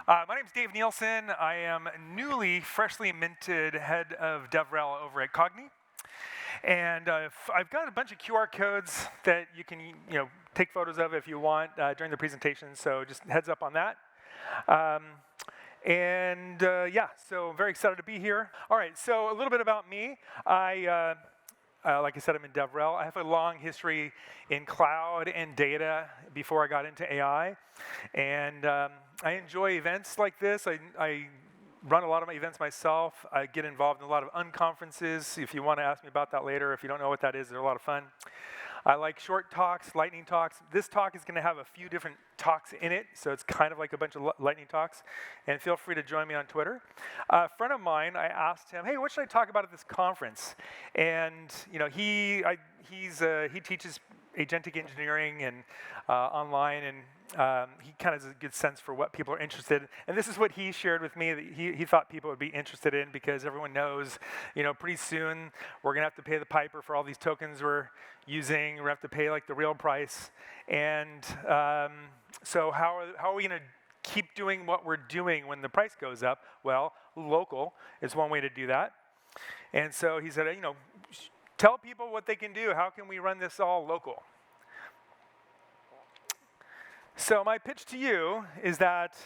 My name is Dave Nielsen. I am newly, freshly minted head of DevRel over at Cognee. And I've got a bunch of QR codes that you can take photos of if you want during the presentation, so just heads up on that. Yeah, so very excited to be here. All right, so a little bit about me. Like I said, I'm in DevRel. I have a long history in cloud and data before I got into AI. And I enjoy events like this. I run a lot of my events myself. I get involved in a lot of unconferences. If you want to ask me about that later, if you don't know what that is, they're a lot of fun. I like short talks, lightning talks. This talk is going to have a few different talks in it, so it's kind of like a bunch of lightning talks. And feel free to join me on Twitter. A friend of mine, I asked him, hey, what should I talk about at this conference? And he teaches agentic engineering and online, and he kind of has a good sense for what people are interested in. And this is what he shared with me that he thought people would be interested in, because everyone knows, pretty soon we're going to have to pay the piper for all these tokens we're using. We're going to have to pay like the real price. And so how are we going to keep doing what we're doing when the price goes up? Well, local is one way to do that. And so he said, tell people what they can do. How can we run this all local? So my pitch to you is that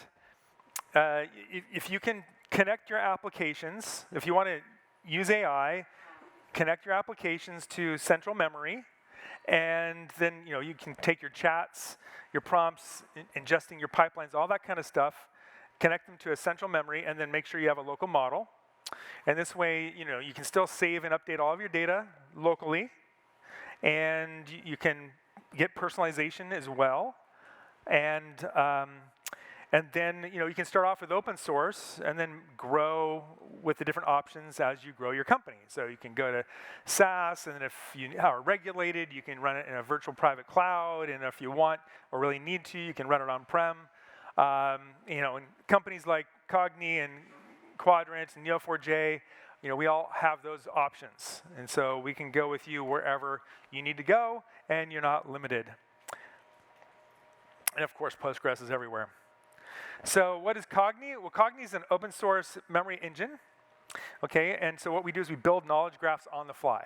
if you can connect your applications, if you want to use AI, connect your applications to central memory, and then you can take your chats, your prompts, ingesting your pipelines, all that kind of stuff, connect them to a central memory, and then make sure you have a local model. And this way, you can still save and update all of your data locally, and you can get personalization as well. And then you can start off with open source and then grow with the different options as you grow your company. So you can go to SaaS, and then if you are regulated, you can run it in a virtual private cloud. And if you want or really need to, you can run it on-prem. And companies like Cognee and Quadrant and Neo4j, we all have those options. And so we can go with you wherever you need to go, and you're not limited. And of course, Postgres is everywhere. So what is Cognee? Well, Cognee is an open source memory engine. Okay, and so what we do is we build knowledge graphs on the fly.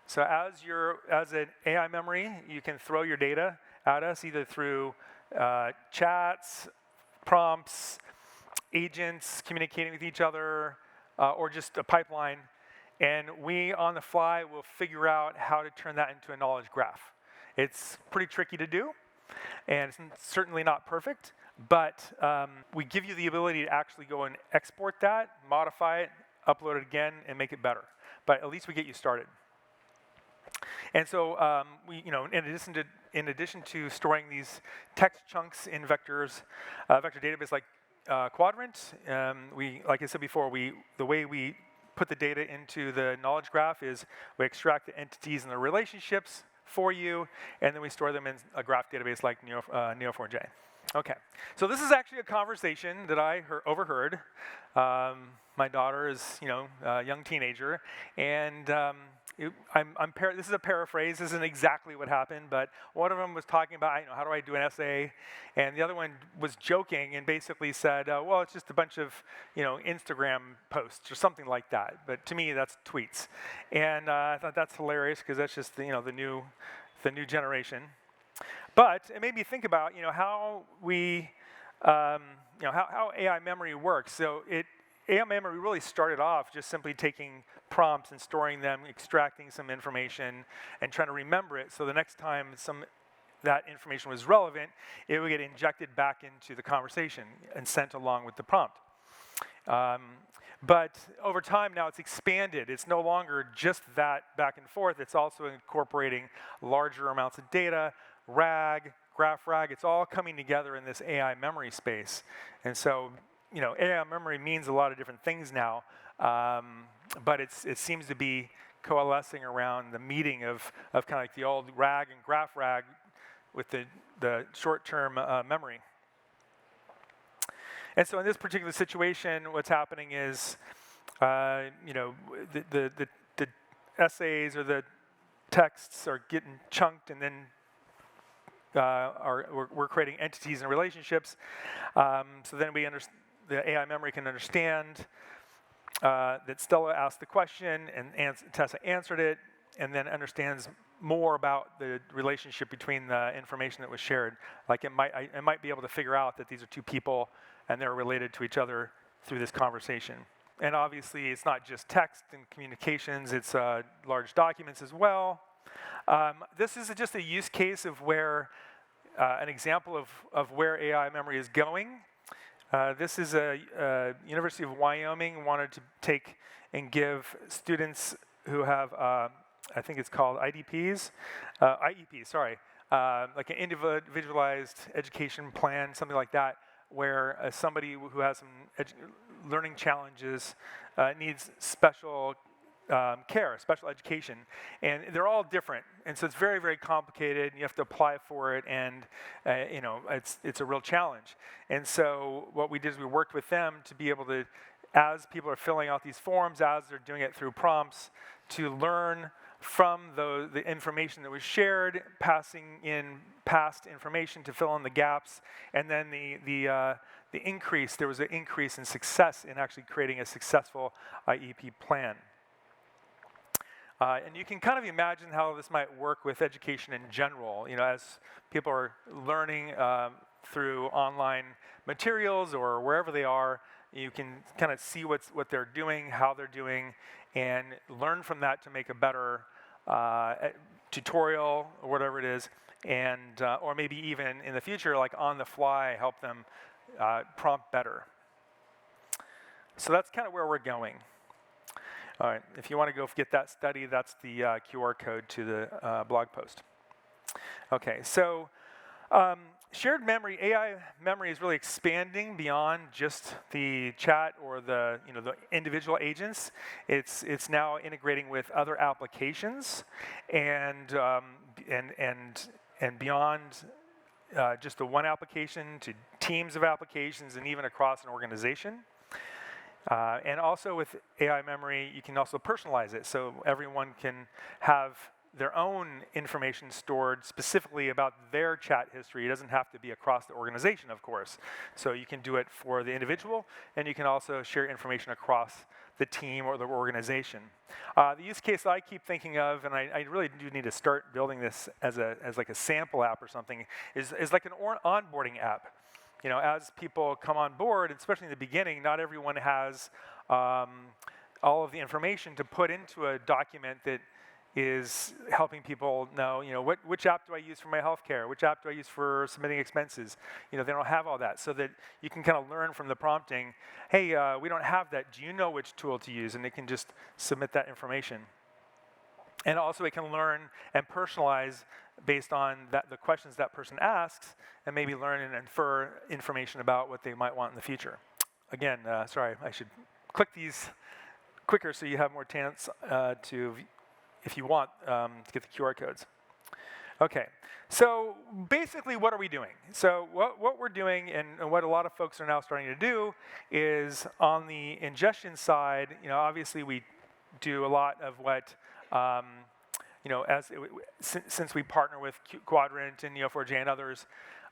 So as an AI memory, you can throw your data at us either through chats, prompts, agents communicating with each other, or just a pipeline. And we, on the fly, will figure out how to turn that into a knowledge graph. It's pretty tricky to do, and it's certainly not perfect, but we give you the ability to actually go and export that, modify it, upload it again, and make it better. But at least we get you started. And so in addition to storing these text chunks in vector database like Quadrant, like I said before, the way we put the data into the knowledge graph is we extract the entities and the relationships for you, and then we store them in a graph database like Neo4j. Okay, so this is actually a conversation that I overheard. My daughter is, a young teenager, and this is a paraphrase. This isn't exactly what happened, but one of them was talking about, how do I do an essay, and the other one was joking and basically said, well, it's just a bunch of, Instagram posts or something like that. But to me, that's tweets, and I thought that's hilarious because that's just the new generation. But it made me think about, how how AI memory works. So AI memory really started off just simply taking prompts and storing them, extracting some information, and trying to remember it. So the next time that information was relevant, it would get injected back into the conversation and sent along with the prompt. But over time now it's expanded. It's no longer just that back and forth. It's also incorporating larger amounts of data, RAG, graph RAG. It's all coming together in this AI memory space. And so, AI memory means a lot of different things now, but it seems to be coalescing around the meeting of kind of like the old RAG and graph RAG with the short-term memory. And so in this particular situation, what's happening is, the essays or the texts are getting chunked and then we're creating entities and relationships. So then the AI memory can understand that Stella asked the question and Tessa answered it, and then understands more about the relationship between the information that was shared. Like it might be able to figure out that these are two people and they're related to each other through this conversation. And obviously, it's not just text and communications, it's large documents as well. This is just a use case of where, an example of where AI memory is going. This is a University of Wyoming wanted to take and give students who have, I think it's called IEPs, sorry, like an individualized education plan, something like that, where somebody who has some learning challenges needs special care, special education, and they're all different, and so it's very, very complicated. You have to apply for it, and you know, it's a real challenge. And so what we did is we worked with them to be able to, as people are filling out these forms, as they're doing it through prompts, to learn from the information that was shared, passing in past information to fill in the gaps, and then the increase. There was an increase in success in actually creating a successful IEP plan. And you can kind of imagine how this might work with education in general. You know, as people are learning through online materials or wherever they are, you can kind of see what they're doing, how they're doing, and learn from that to make a better tutorial or whatever it is, and or maybe even in the future, like on the fly, help them prompt better. So that's kind of where we're going. All right, if you want to go get that study, that's the QR code to the blog post. Okay, so shared memory, AI memory is really expanding beyond just the chat or the individual agents. It's now integrating with other applications and beyond just the one application to teams of applications and even across an organization. And also with AI memory, you can also personalize it, so everyone can have their own information stored specifically about their chat history. It doesn't have to be across the organization, of course. So you can do it for the individual, and you can also share information across the team or the organization. The use case I keep thinking of, and I really do need to start building this as like a sample app or something, is like an onboarding app. You know, as people come on board, especially in the beginning, not everyone has all of the information to put into a document that is helping people know, which app do I use for my healthcare? Which app do I use for submitting expenses? They don't have all that, so that you can kind of learn from the prompting, hey, we don't have that. Do you know which tool to use? And it can just submit that information. And also it can learn and personalize based on the questions that person asks, and maybe learn and infer information about what they might want in the future. Again, sorry, I should click these quicker so you have more chance to, if you want, to get the QR codes. Okay, so basically what are we doing? So what we're doing, and what a lot of folks are now starting to do, is on the ingestion side, obviously we do a lot of what, since we partner with Quadrant and Neo4j and others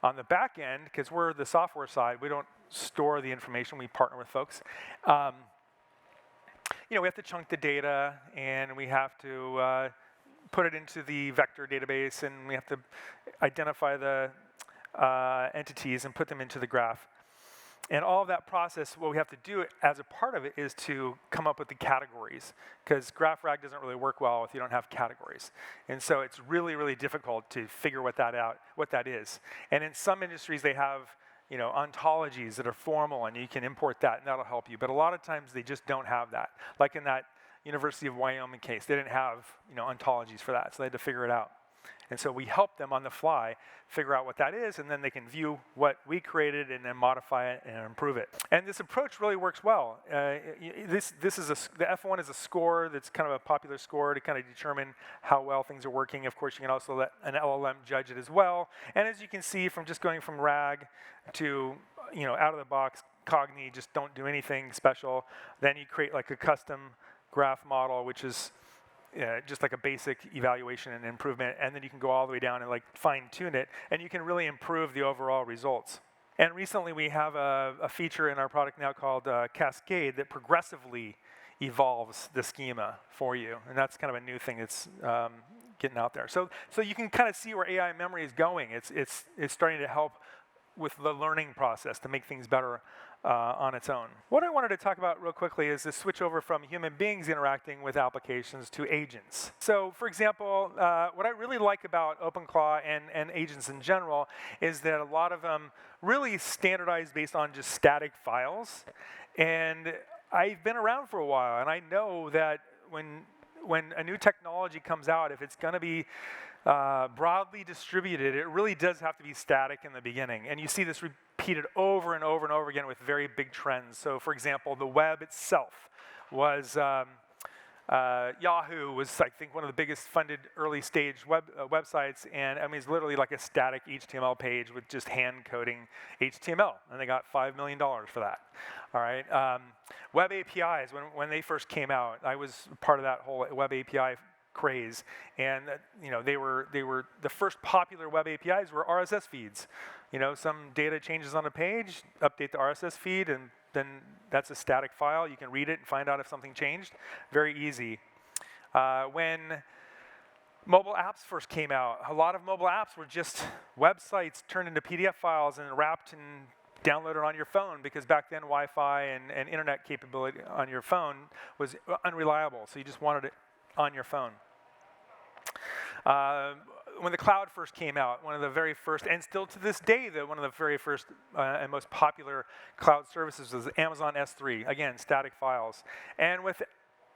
on the back end, because we're the software side, we don't store the information, we partner with folks. We have to chunk the data, and we have to put it into the vector database, and we have to identify the entities and put them into the graph. And all of that process, what we have to do as a part of it is to come up with the categories, because GraphRag doesn't really work well if you don't have categories. And so it's really, really difficult to figure what that is. And in some industries, they have ontologies that are formal, and you can import that, and that'll help you. But a lot of times, they just don't have that. Like in that University of Wyoming case, they didn't have ontologies for that, so they had to figure it out. And so we help them on the fly figure out what that is, and then they can view what we created and then modify it and improve it. And this approach really works well. The F1 is a score that's kind of a popular score to kind of determine how well things are working. Of course, you can also let an LLM judge it as well. And as you can see, from just going from RAG to out of the box, Cognee, just don't do anything special. Then you create like a custom graph model, which is just like a basic evaluation and improvement, and then you can go all the way down and like fine-tune it, and you can really improve the overall results. And recently we have a feature in our product now called Cascade that progressively evolves the schema for you, and that's kind of a new thing that's getting out there. So you can kind of see where AI memory is going. It's starting to help with the learning process to make things better on its own. What I wanted to talk about real quickly is the switch over from human beings interacting with applications to agents. So for example, what I really like about OpenClaw and agents in general is that a lot of them really standardize based on just static files. And I've been around for a while, and I know that when a new technology comes out, if it's going to be broadly distributed, it really does have to be static in the beginning. And you see this repeated over and over and over again with very big trends. So for example, the web itself was, Yahoo was, I think, one of the biggest funded early stage websites. And I mean, it's literally like a static HTML page with just hand coding HTML. And they got $5 million for that. All right. Web APIs, when they first came out, I was part of that whole web API craze, and they were the first popular web APIs were RSS feeds. Some data changes on a page, update the RSS feed, and then that's a static file. You can read it and find out if something changed. Very easy. When mobile apps first came out, a lot of mobile apps were just websites turned into PDF files and wrapped and downloaded on your phone, because back then Wi-Fi and internet capability on your phone was unreliable, so you just wanted it on your phone. When the cloud first came out, one of the very first, and still to this day, one of the very first and most popular cloud services was Amazon S3. Again, static files. And with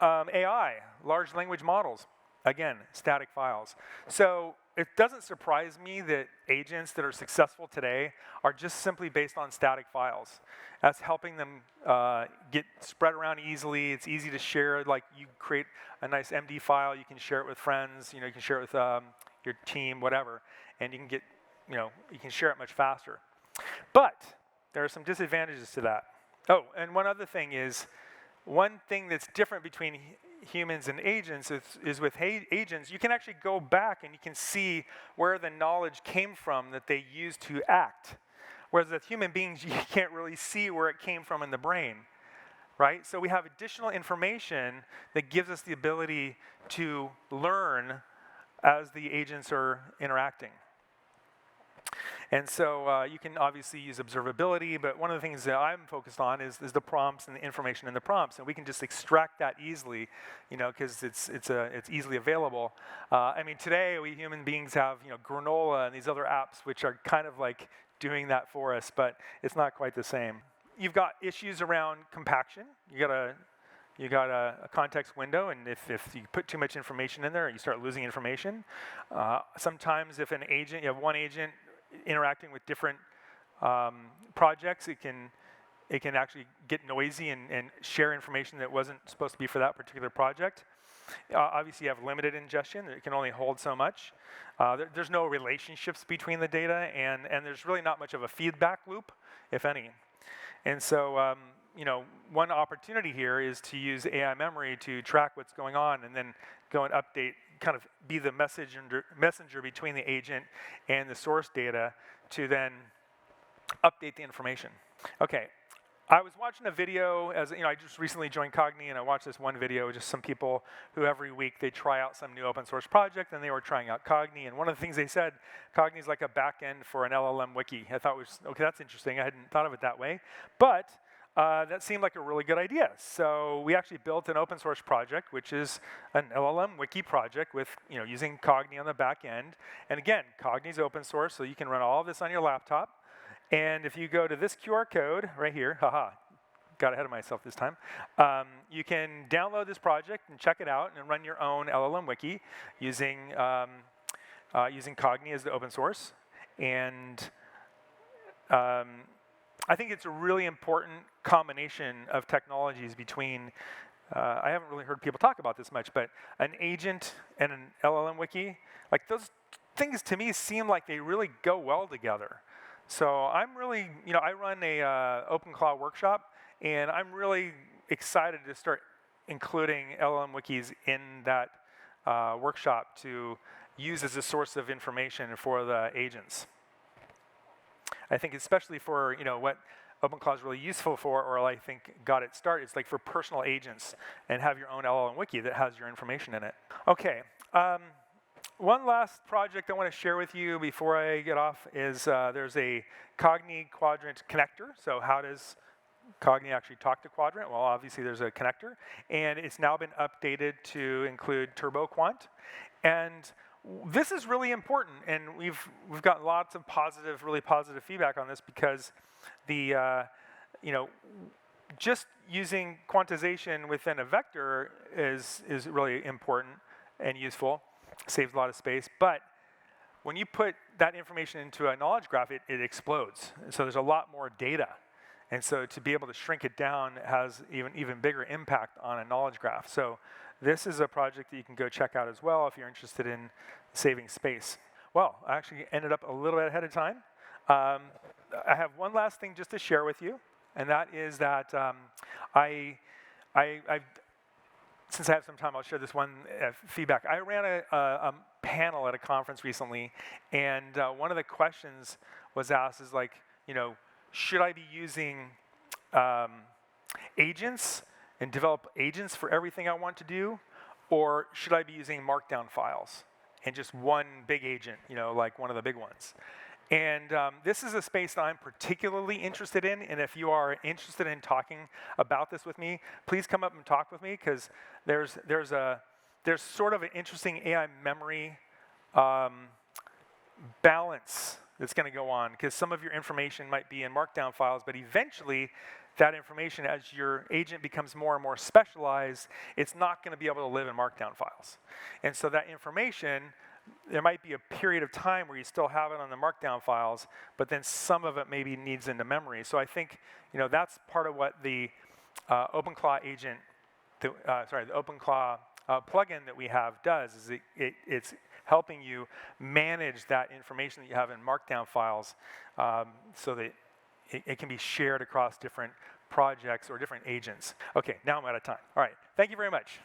AI, large language models, again, static files. So it doesn't surprise me that agents that are successful today are just simply based on static files. That's helping them get spread around easily. It's easy to share. Like, you create a nice MD file, you can share it with friends, you can share it with your team, whatever, and you can get, you can share it much faster. But there are some disadvantages to that. Oh, and one other thing is, one thing that's different between humans and agents is with agents, you can actually go back and you can see where the knowledge came from that they used to act. Whereas with human beings, you can't really see where it came from in the brain, right? So we have additional information that gives us the ability to learn as the agents are interacting. And so you can obviously use observability, but one of the things that I'm focused on is the prompts and the information in the prompts, and we can just extract that easily, because it's easily available. I mean, today we human beings have granola and these other apps which are kind of like doing that for us, but it's not quite the same. You've got issues around compaction. You got a context window, and if you put too much information in there, you start losing information. Sometimes if an agent, you have one agent interacting with different projects, it can actually get noisy and share information that wasn't supposed to be for that particular project. Obviously, you have limited ingestion. It can only hold so much. There's no relationships between the data, and there's really not much of a feedback loop, if any. And so, one opportunity here is to use AI memory to track what's going on and then go and update, kind of be the messenger between the agent and the source data to then update the information. Okay, I was watching a video, I just recently joined Cognee, and I watched this one video with just some people who every week they try out some new open source project, and they were trying out Cognee, and one of the things they said, Cognee is like a back end for an LLM wiki. I thought, okay, that's interesting. I hadn't thought of it that way, but that seemed like a really good idea. So we actually built an open source project, which is an LLM wiki project with, using Cognee on the back end. And again, Cognee's open source, so you can run all of this on your laptop. And if you go to this QR code right here, got ahead of myself this time, you can download this project and check it out and run your own LLM wiki using Cognee as the open source. And I think it's a really important combination of technologies between, I haven't really heard people talk about this much, but an agent and an LLM wiki, like those things to me seem like they really go well together. So I'm really, I run a OpenClaw workshop, and I'm really excited to start including LLM wikis in that workshop to use as a source of information for the agents. I think especially for what OpenClaw is really useful for, or I think got its start, it's like for personal agents and have your own LLM wiki that has your information in it. Okay, one last project I want to share with you before I get off is there's a Cognee quadrant connector. So how does Cognee actually talk to Quadrant? Well, obviously there's a connector, and it's now been updated to include TurboQuant. And this is really important, and we've gotten lots of positive, really positive feedback on this because the just using quantization within a vector is really important and useful, saves a lot of space. But when you put that information into a knowledge graph, it explodes. So there's a lot more data. And so to be able to shrink it down has even bigger impact on a knowledge graph. So this is a project that you can go check out as well if you're interested in saving space. Well, I actually ended up a little bit ahead of time. I have one last thing just to share with you, and that is that since I have some time, I'll share this one feedback. I ran a panel at a conference recently, and one of the questions was asked is like, should I be using agents and develop agents for everything I want to do, or should I be using markdown files and just one big agent, like one of the big ones? And this is a space that I'm particularly interested in, and if you are interested in talking about this with me, please come up and talk with me, because there's sort of an interesting AI memory balance that's going to go on, because some of your information might be in markdown files, but eventually that information, as your agent becomes more and more specialized, it's not going to be able to live in markdown files. And so that information, there might be a period of time where you still have it on the markdown files, but then some of it maybe needs into memory. So I think that's part of what the OpenClaw agent, the OpenClaw plugin that we have does, is it's helping you manage that information that you have in markdown files so that it can be shared across different projects or different agents. Okay, now I'm out of time. All right, thank you very much.